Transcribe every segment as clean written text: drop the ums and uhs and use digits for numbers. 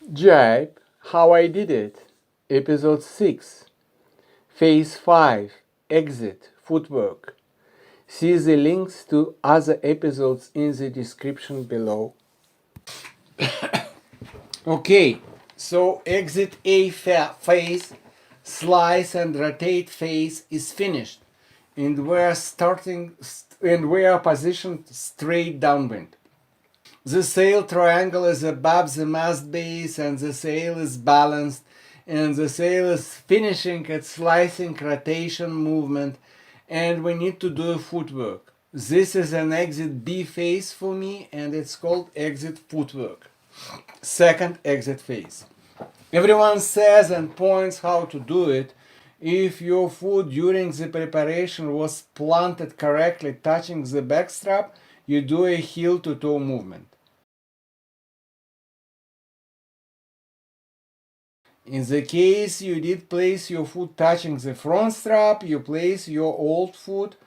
Jybe, How I Did It, Episode 6, Phase 5, Exit, Footwork. See the links to other episodes in the description below. Okay, so exit A phase, slice and rotate phase is finished, and we are positioned straight downwind. The sail triangle is above the mast base and the sail is balanced, and the sail is finishing its slicing rotation movement, and we need to do a footwork. This is an exit B phase for me, and it's called exit footwork. Second exit phase. Everyone says and points how to do it. If your foot during the preparation was planted correctly, touching the backstrap, you do a heel to toe movement. In the case you did place your foot touching the front strap, you place your old front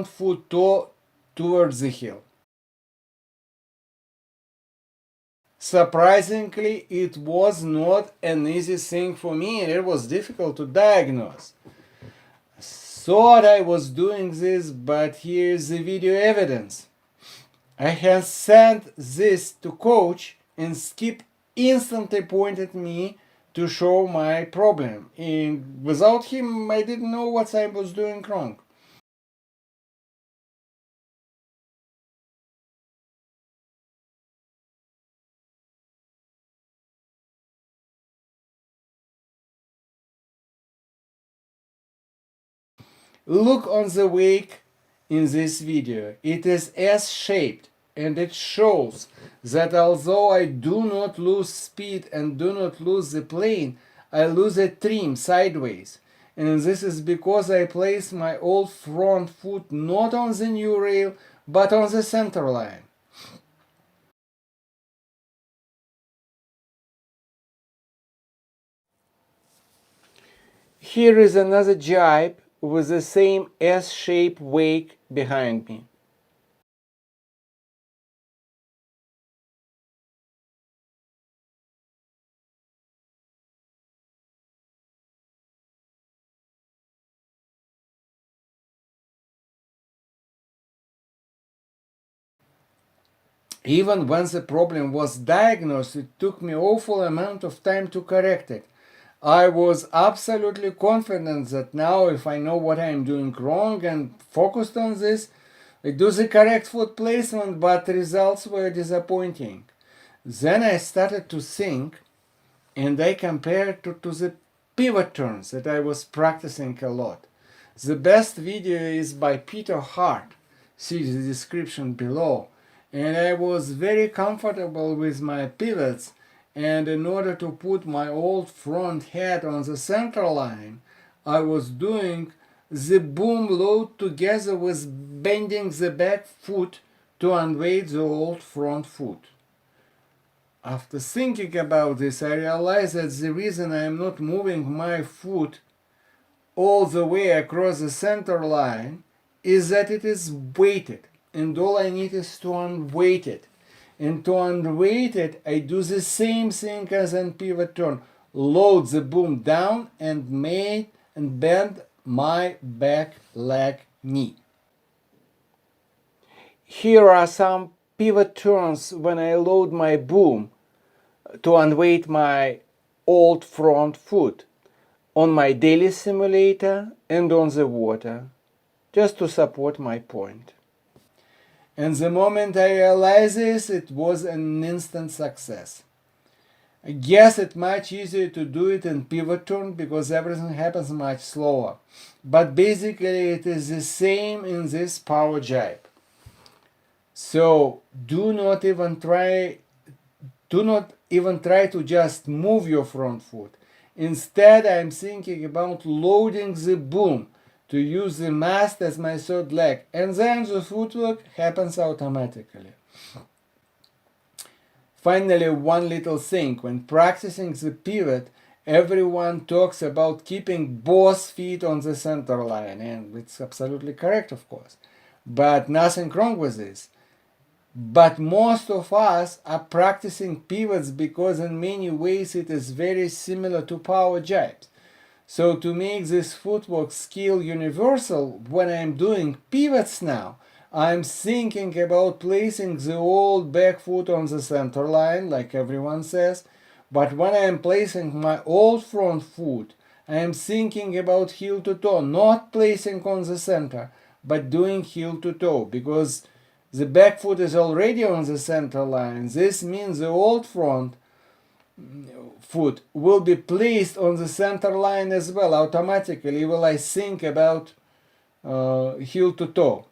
foot toe towards the heel. Surprisingly, it was not an easy thing for me, and it was difficult to diagnose. Thought I was doing this, but here's the video evidence. I had sent this to coach, and Skip instantly pointed me to show my problem, and without him I didn't know what I was doing wrong. Look on the wake in this video. It is S-shaped, and it shows that although I do not lose speed and do not lose the plane, I lose a trim sideways. And this is because I place my old front foot not on the new rail, but on the center line. Here is another jybe with the same S-shaped wake behind me. Even when the problem was diagnosed, it took me an awful amount of time to correct it. I was absolutely confident that now if I know what I'm doing wrong and focused on this, I do the correct foot placement, but results were disappointing. Then I started to think, and I compared to the pivot turns that I was practicing a lot. The best video is by Peter Hart, see the description below, and I was very comfortable with my pivots, and in order to put my old front head on the center line, I was doing the boom load together with bending the back foot to unweight the old front foot. After thinking about this, I realized that the reason I am not moving my foot all the way across the center line is that it is weighted, and all I need is to unweight it. And to unweight it, I do the same thing as in pivot turn. Load the boom down and bend my back leg knee. Here are some pivot turns when I load my boom to unweight my old front foot on my daily simulator and on the water, just to support my point. And the moment I realized this, it was an instant success. I guess it's much easier to do it in pivot turn because everything happens much slower. But basically it is the same in this power jybe. So do not even try to just move your front foot. Instead, I'm thinking about loading the boom to use the mast as my third leg, and then the footwork happens automatically. Finally, one little thing. When practicing the pivot, everyone talks about keeping both feet on the center line, and it's absolutely correct, of course. But nothing wrong with this. But most of us are practicing pivots because in many ways it is very similar to power jibes. So to make this footwork skill universal, when I'm doing pivots now, I'm thinking about placing the old back foot on the center line, like everyone says. But when I'm placing my old front foot, I'm thinking about heel to toe, not placing on the center, but doing heel to toe, because the back foot is already on the center line. This means the old front foot will be placed on the center line as well automatically while I think about heel to toe.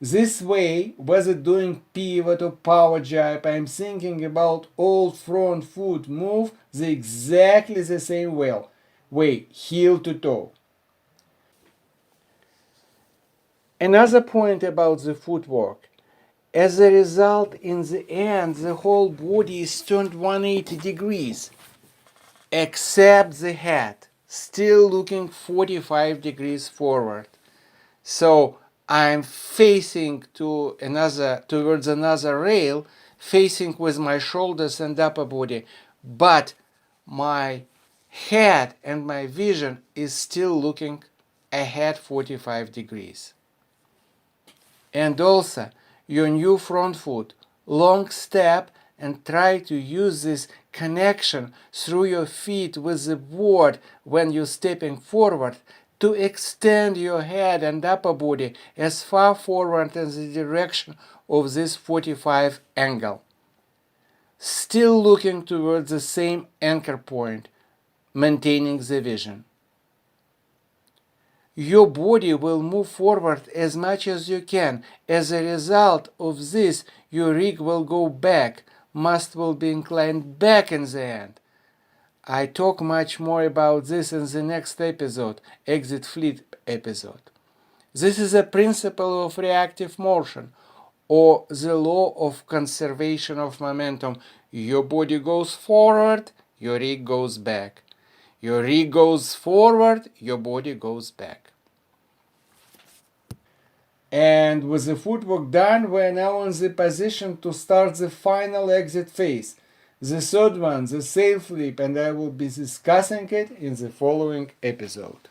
This way, whether doing pivot or power jibe, I'm thinking about old front foot move exactly the same way, heel to toe. Another point about the footwork. As a result, in the end, the whole body is turned 180 degrees, except the head, still looking 45 degrees forward. So I'm facing towards another rail, facing with my shoulders and upper body, but my head and my vision is still looking ahead 45 degrees. And also your new front foot, long step, and try to use this connection through your feet with the board when you're stepping forward to extend your head and upper body as far forward in the direction of this 45 angle. Still looking towards the same anchor point, maintaining the vision. Your body will move forward as much as you can. As a result of this, your rig will go back, mast will be inclined back in the end. I talk much more about this in the next episode, exit fleet episode. This is a principle of reactive motion, or the law of conservation of momentum. Your body goes forward, your rig goes back. Your rig goes forward, your body goes back. And with the footwork done, we are now in the position to start the final exit phase. The third one, the sail flip, and I will be discussing it in the following episode.